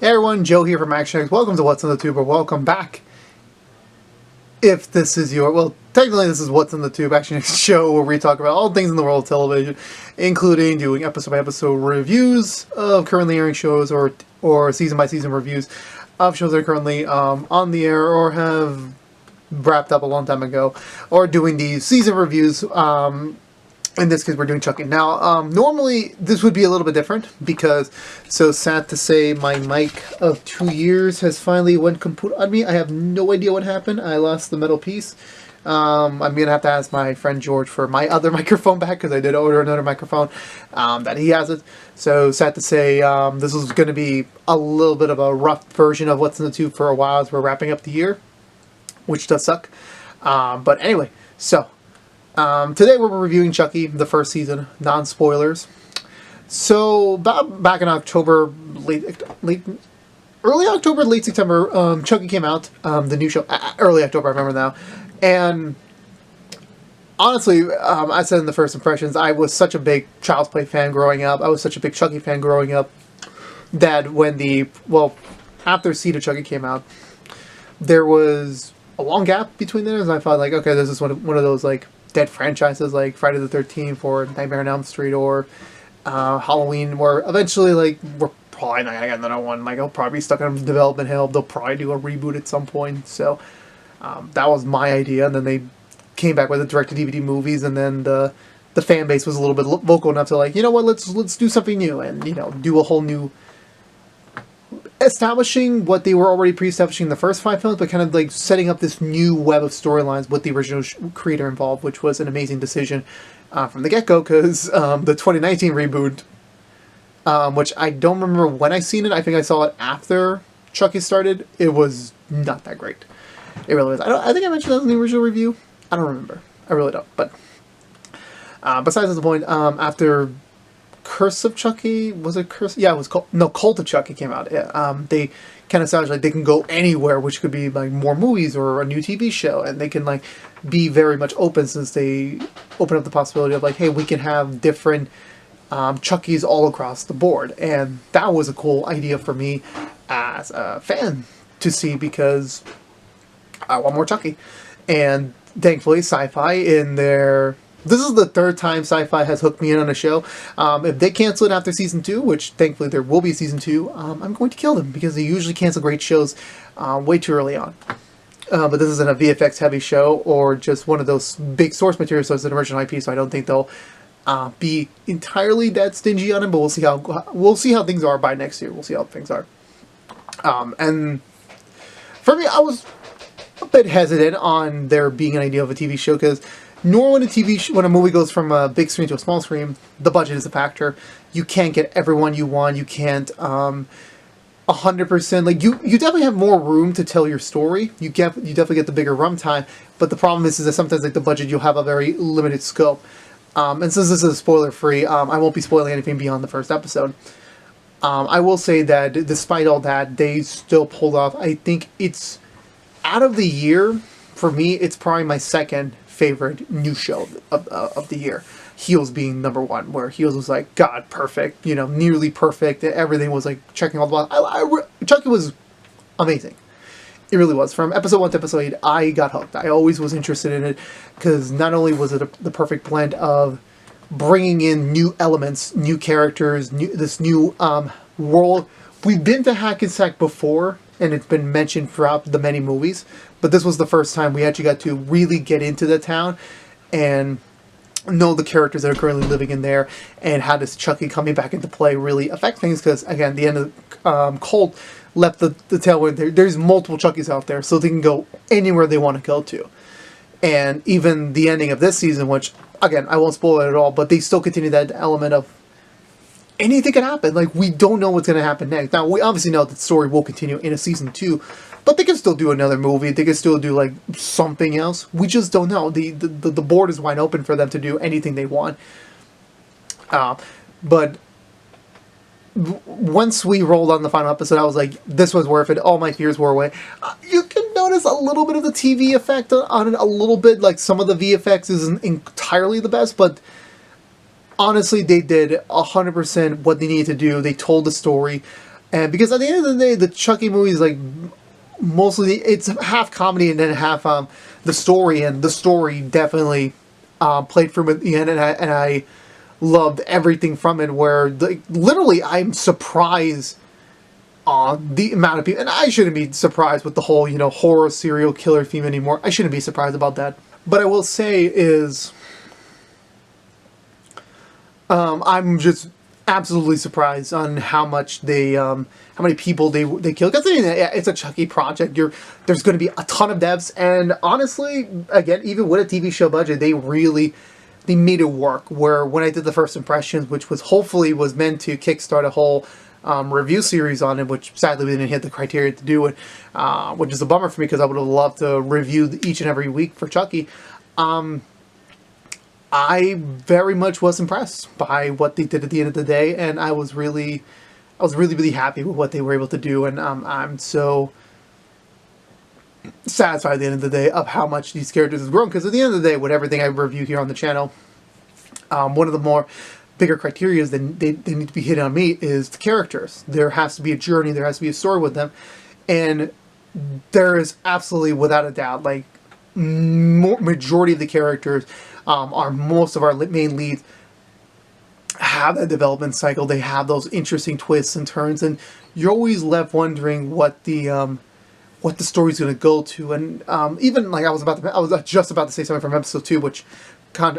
Hey everyone, Joe here from ActionX. Welcome to What's in the Tube, or welcome back. If this is your, well, technically this is What's in the Tube, ActionX show where we talk about all things in the world of television, including doing episode-by-episode reviews of currently airing shows or season-by-season reviews of shows that are currently on the air or have wrapped up a long time ago, or doing these season reviews. In this case, we're doing Chucky. Now, normally this would be a little bit different because, so sad to say, my mic of 2 years has finally went kaput on me. I have no idea what happened. I lost the metal piece. I'm going to have to ask my friend George for my other microphone back because I did order another microphone that he has it. So sad to say, this is going to be a little bit of a rough version of What's in the Tube for a while as we're wrapping up the year, which does suck. But anyway, so... today we're reviewing Chucky, the first season, non-spoilers. So, back in October, early October, late September, Chucky came out, the new show, early October, I remember now. And, honestly, I said in the first impressions, I was such a big Child's Play fan growing up, I was such a big Chucky fan growing up, that when after Seed of Chucky came out, there was a long gap between those, and I thought, like, okay, this is one of those, like, dead franchises like Friday the 13th or Nightmare on Elm Street or Halloween, where eventually, like, we're probably not gonna get another one. Like, it'll probably be stuck in development hell. They'll probably do a reboot at some point. So that was my idea, and then they came back with the direct-to-DVD movies, and then the fan base was a little bit vocal enough to, like, you know what, let's do something new, and, you know, do a whole new, establishing what they were already pre-establishing in the first 5 films, but kind of like setting up this new web of storylines with the original creator involved, which was an amazing decision from the get-go, because the 2019 reboot, which I don't remember when I seen it, I think I saw it after Chucky started, it was not that great. It really was. I think I mentioned that in the original review. I don't remember. I really don't. But besides the point, after Curse of Chucky, was it Curse? Yeah, it was Cult of Chucky came out. Yeah, they kind of sounded like they can go anywhere, which could be like more movies or a new TV show, and they can like be very much open since they open up the possibility of like, hey, we can have different Chuckies all across the board, and that was a cool idea for me as a fan to see because I want more Chucky, and thankfully, Sci-Fi in their... This is the third time Sci-Fi has hooked me in on a show. If they cancel it after Season 2, which thankfully there will be Season 2, I'm going to kill them, because they usually cancel great shows way too early on. But this isn't a VFX-heavy show, or just one of those big source materials, so it's an original IP, so I don't think they'll be entirely that stingy on it, but we'll see how things are by next year. We'll see how things are. And for me, I was a bit hesitant on there being an idea of a TV show, because normally when a movie goes from a big screen to a small screen, the budget is a factor. You can't get everyone you want. You can't 100%. Like, you definitely have more room to tell your story. You definitely get the bigger runtime. But the problem is that sometimes, like, the budget, you'll have a very limited scope. And since this is spoiler free, I won't be spoiling anything beyond the first episode. I will say that despite all that, they still pulled off. I think it's, out of the year, for me, it's probably my second favorite new show of the year. Heels being number one, where Heels was like, God, perfect, you know, nearly perfect. Everything was like checking all the boxes. Chucky was amazing. It really was. From episode 1 to episode 8, I got hooked. I always was interested in it, because not only was it the perfect blend of bringing in new elements, new characters, this new world. We've been to Hackensack before, and it's been mentioned throughout the many movies, but this was the first time we actually got to really get into the town and know the characters that are currently living in there, and how does Chucky coming back into play really affect things, because, again, the end of Cult left the tale where there's multiple Chuckies out there, so they can go anywhere they want to go to. And even the ending of this season, which, again, I won't spoil it at all, but they still continue that element of anything can happen. Like, we don't know what's going to happen next. Now, we obviously know that the story will continue in a Season 2, but they can still do another movie. They can still do, like, something else. We just don't know. The board is wide open for them to do anything they want. But once we rolled on the final episode, I was like, this was worth it. All my fears wore away. You can notice a little bit of the TV effect on it, a little bit. Like, some of the VFX isn't entirely the best, but honestly, they did 100% what they needed to do. They told the story. And because at the end of the day, the Chucky movie is like mostly it's half comedy and then half the story, and the story definitely played for me at the end, and I loved everything from it. Where like literally, I'm surprised on the amount of people, and I shouldn't be surprised with the whole horror serial killer theme anymore. I shouldn't be surprised about that. But I will say is, I'm just absolutely surprised on how much how many people they kill. Because it's a Chucky project. There's going to be a ton of devs, and honestly, again, even with a TV show budget, they made it work. Where when I did the first impressions, which was meant to kickstart a whole review series on it, which sadly we didn't hit the criteria to do it, which is a bummer for me because I would have loved to review each and every week for Chucky. I very much was impressed by what they did at the end of the day, and I was really happy with what they were able to do, and I'm so satisfied at the end of the day of how much these characters have grown. Because at the end of the day, with everything I review here on the channel, one of the more bigger criteria that they need to be hit on me is the characters. There has to be a journey, there has to be a story with them, and there is absolutely, without a doubt, like majority of the characters are most of our main leads have that development cycle. They have those interesting twists and turns, and you're always left wondering what the story's going to go to. And even like I was just about to say something from episode 2, which I'm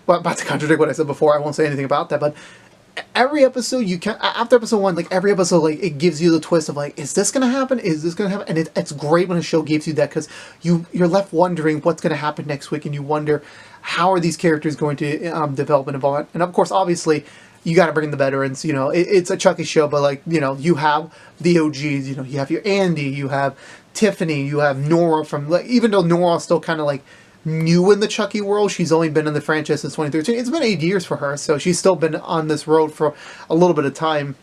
about to contradict what I said before. I won't say anything about that, but every episode after episode 1, like every episode, like it gives you the twist of like, is this gonna happen? Is this gonna happen? And it's great when a show gives you that, because you're left wondering what's gonna happen next week, and you wonder how are these characters going to develop and evolve. And of course, obviously, you got to bring in the veterans. It's a Chucky show, but like you have the OGs. You have your Andy, you have Tiffany, you have Nora from like, even though Nora's still kind of like new in the Chucky world, she's only been in the franchise since 2013. It's been 8 years for her, so she's still been on this road for a little bit of time.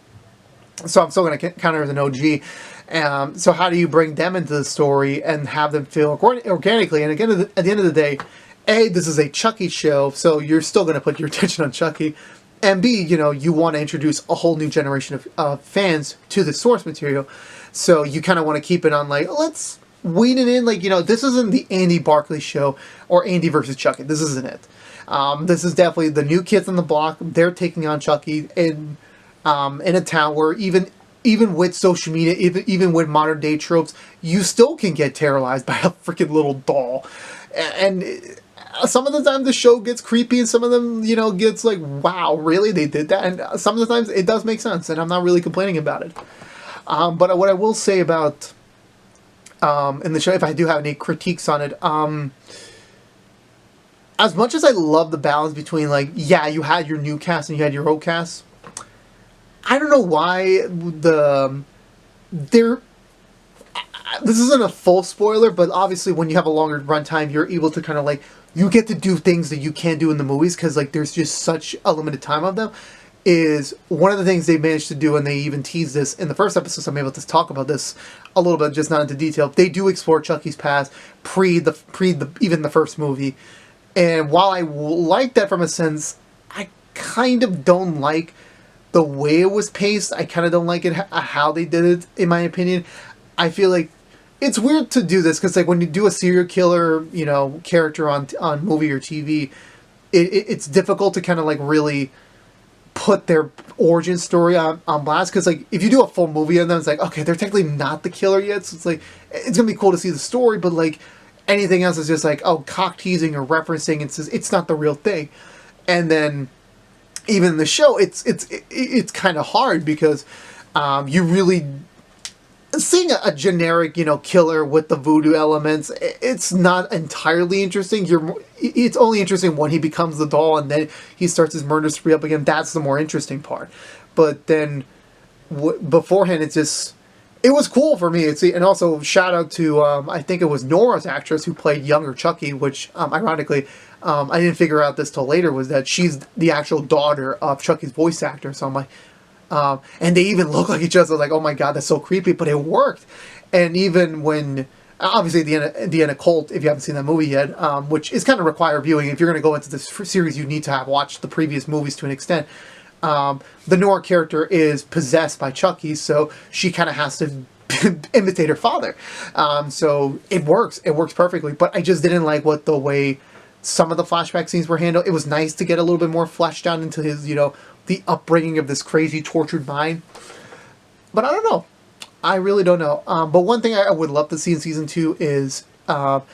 So I'm still going to count her as an OG. So how do you bring them into the story and have them feel organically? And again, at the end of the day, A, this is a Chucky show, so you're still going to put your attention on Chucky. And B, you want to introduce a whole new generation of fans to the source material. So you kind of want to keep it on like, let's wean it in, like, this isn't the Andy Barclay show or Andy versus Chucky. This isn't it. This is definitely the new kids on the block. They're taking on Chucky in a town where even with social media, even with modern day tropes, you still can get terrorized by a freaking little doll. And some of the time the show gets creepy, and some of them, gets like, wow, really, they did that? And some of the times it does make sense, and I'm not really complaining about it. But what I will say about in the show, if I do have any critiques on it, as much as I love the balance between, like, yeah, you had your new cast and you had your old cast, I don't know why this isn't a full spoiler, but obviously when you have a longer runtime, you're able to kind of like, you get to do things that you can't do in the movies, because like there's just such a limited time of them. Is one of the things they managed to do, and they even teased this in the first episode, so I'm able to talk about this a little bit, just not into detail. They do explore Chucky's past even the first movie, and while I like that from a sense, I kind of don't like the way it was paced. I kind of don't like it how they did it, in my opinion. I feel like it's weird to do this, because like when you do a serial killer, character on movie or TV, it's difficult to kind of like really put their origin story on blast, because like if you do a full movie on them, it's like, okay, they're technically not the killer yet, so it's like, it's gonna be cool to see the story, but like anything else is just like, oh, cock teasing or referencing, it's not the real thing. And then even in the show, it's kind of hard, because you really seeing a generic, killer with the voodoo elements, it's not entirely interesting. It's only interesting when he becomes the doll and then he starts his murder spree up again. That's the more interesting part. But then beforehand, it was cool for me. And also shout out to I think it was Nora's actress who played younger Chucky, which ironically I didn't figure out this till later, was that she's the actual daughter of Chucky's voice actor. So I'm like, and they even look like each other. I was like, oh my god, that's so creepy, but it worked. And even when, obviously the end of Cult, if you haven't seen that movie yet, which is kind of required viewing. If you're going to go into this series, you need to have watched the previous movies to an extent. the Nora character is possessed by Chucky, so she kind of has to imitate her father. So it works. It works perfectly. But I just didn't like what the way some of the flashback scenes were handled. It was nice to get a little bit more fleshed out into his, the upbringing of this crazy, tortured mind. But I don't know. I really don't know. But one thing I would love to see in season 2 is, Andy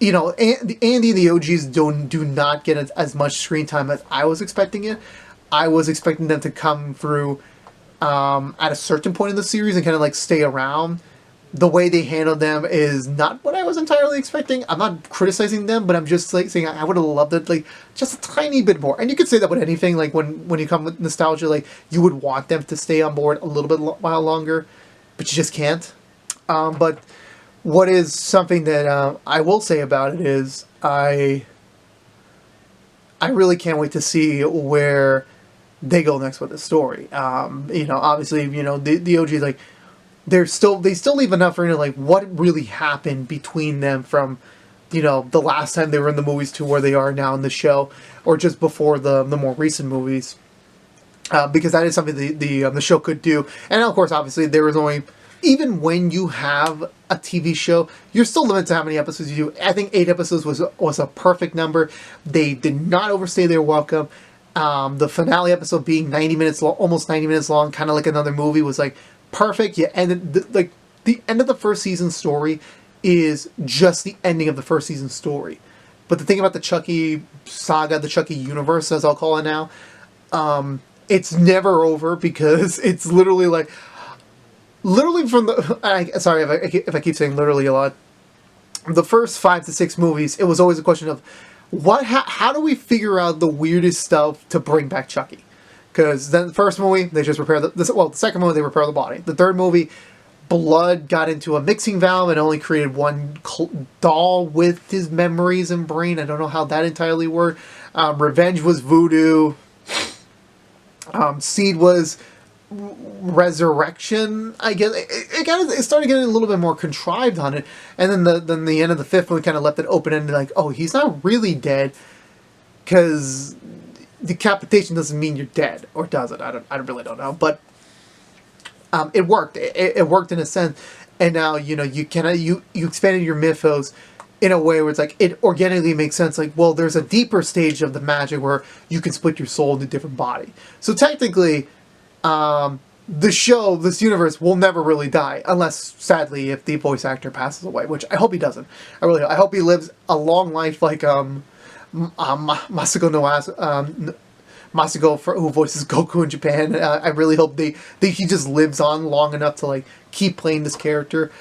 and the OGs do not get as much screen time as I was expecting it. I was expecting them to come through at a certain point in the series and kind of like stay around. The way they handled them is not what I was entirely expecting. I'm not criticizing them, but I'm just like saying I would have loved it like just a tiny bit more. And you could say that with anything. Like when you come with nostalgia, like you would want them to stay on board a little bit while longer, but you just can't. But what is something that I will say about it is I really can't wait to see where they go next with the story. Obviously, the OGs, like, they still leave enough for, like, what really happened between them from, the last time they were in the movies to where they are now in the show, or just before the more recent movies. Because that is something the show could do. And, of course, obviously, there was only... Even when you have a TV show, you're still limited to how many episodes you do. I think 8 episodes was a perfect number. They did not overstay their welcome. The finale episode being 90 minutes long, almost 90 minutes long, kind of like another movie, was like perfect. Yeah, and the end of the first season story is just the ending of the first season story. But the thing about the Chucky saga, the Chucky universe, as I'll call it now, it's never over because it's literally like. Literally from the... sorry if I keep saying literally a lot. The first 5 to 6 movies, it was always a question of how do we figure out the weirdest stuff to bring back Chucky? Because then the first movie, they just repair the second movie, they repair the body. The third movie, blood got into a mixing valve and only created one doll with his memories and brain. I don't know how that entirely worked. Revenge was voodoo. Seed was... resurrection, I guess. It started getting a little bit more contrived on it, and then the end of the fifth one kind of left it open ended, like, oh, he's not really dead, because decapitation doesn't mean you're dead, or does it? I really don't know, but it worked. It worked in a sense, and now you expanded your mythos in a way where it's like it organically makes sense. Like, well, there's a deeper stage of the magic where you can split your soul into a different body. So technically. The show, this universe, will never really die, unless, sadly, if the voice actor passes away, which I hope he doesn't. I hope he lives a long life like, Masako Masako, who voices Goku in Japan. I really hope he just lives on long enough to, like, keep playing this character,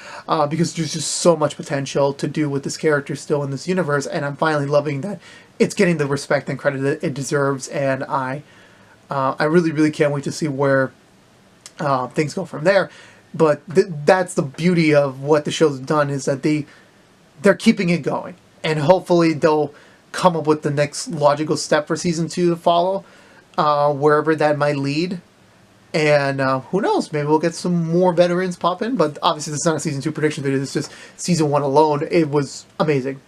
because there's just so much potential to do with this character still in this universe, and I'm finally loving that it's getting the respect and credit that it deserves, and I really, really can't wait to see where things go from there. But that's the beauty of what the show's done, is that they're keeping it going. And hopefully they'll come up with the next logical step for Season 2 to follow, wherever that might lead. And who knows, maybe we'll get some more veterans pop in. But obviously this is not a Season 2 prediction video, it's just Season 1 alone. It was amazing.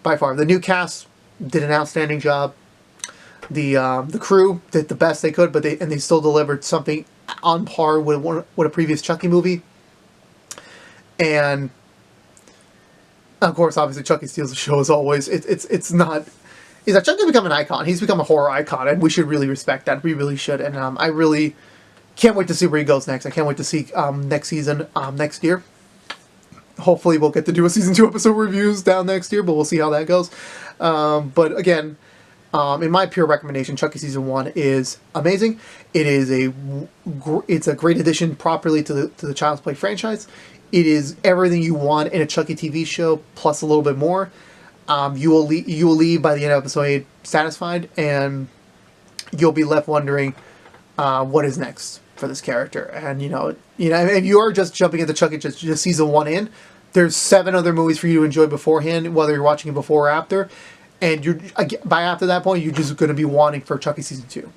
By far. The new cast did an outstanding job. The crew did the best they could, but they still delivered something on par with a previous Chucky movie. And of course, obviously, Chucky steals the show as always. It's not. Is that Chucky become an icon? He's become a horror icon, and we should really respect that. We really should. And I really can't wait to see where he goes next. I can't wait to see next season, next year. Hopefully, we'll get to do a Season 2 episode reviews down next year, but we'll see how that goes. But again. In my pure recommendation, Chucky Season 1 is amazing. It is it's a great addition properly to the Child's Play franchise. It is everything you want in a Chucky TV show, plus a little bit more. You will leave by the end of episode 8 satisfied, and you'll be left wondering what is next for this character. And if you are just jumping into Chucky just Season 1 in, there's 7 other movies for you to enjoy beforehand, whether you're watching it before or after. And by after that point, you're just going to be wanting for Chucky Season 2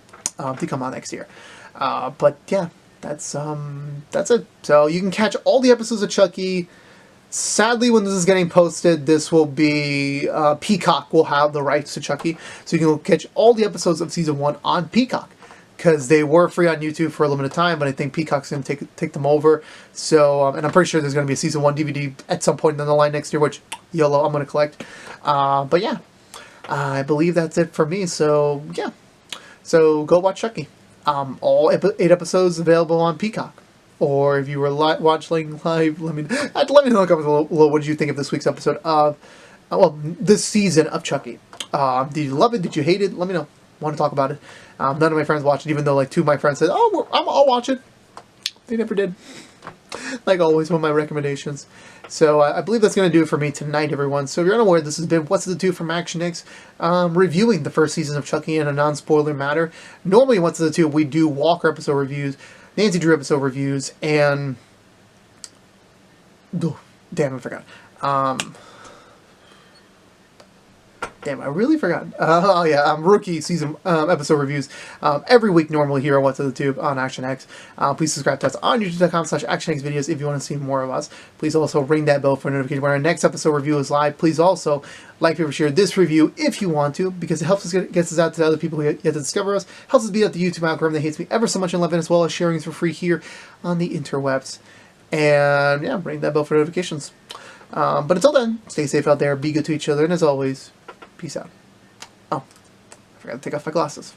to come out next year. But yeah, that's it. So you can catch all the episodes of Chucky. Sadly, when this is getting posted, this will be Peacock will have the rights to Chucky, so you can catch all the episodes of Season 1 on Peacock. because they were free on YouTube for a limited time, but I think Peacock's going to take them over. So, and I'm pretty sure there's going to be a season 1 DVD at some point down the line next year, which YOLO, I'm going to collect. But yeah, I believe that's it for me. So yeah, so go watch Chucky. All 8 episodes available on Peacock. Or if you were watching live, let me know in the comments below, what did you think of this week's episode of, well, this season of Chucky. Did you love it? Did you hate it? Let me know. I want to talk about it. None of my friends watched it, even though like 2 of my friends said, "Oh, I'll watch it." They never did. Like always with my recommendations. So I believe that's going to do it for me tonight, everyone. So if you're unaware, this has been What's the 2 from Action X, reviewing the first season of Chucky in a non-spoiler manner. Normally, What's the 2, we do Walker episode reviews, Nancy Drew episode reviews, and... Oh, damn, I forgot. Damn, I really forgot. Oh yeah, Rookie season episode reviews every week normally here on What's the Tube on Action X. Please subscribe to us on youtube.com/ActionXvideos if you want to see more of us. Please also ring that bell for a notification when our next episode review is live. Please also like, favorite, share this review if you want to, because it helps us gets us out to other people who yet to discover us. Helps us beat out the YouTube algorithm that hates me ever so much and love it, as well as sharing us for free here on the interwebs. And yeah, ring that bell for notifications. But until then, stay safe out there, be good to each other, and as always, peace out. Oh, I forgot to take off my glasses.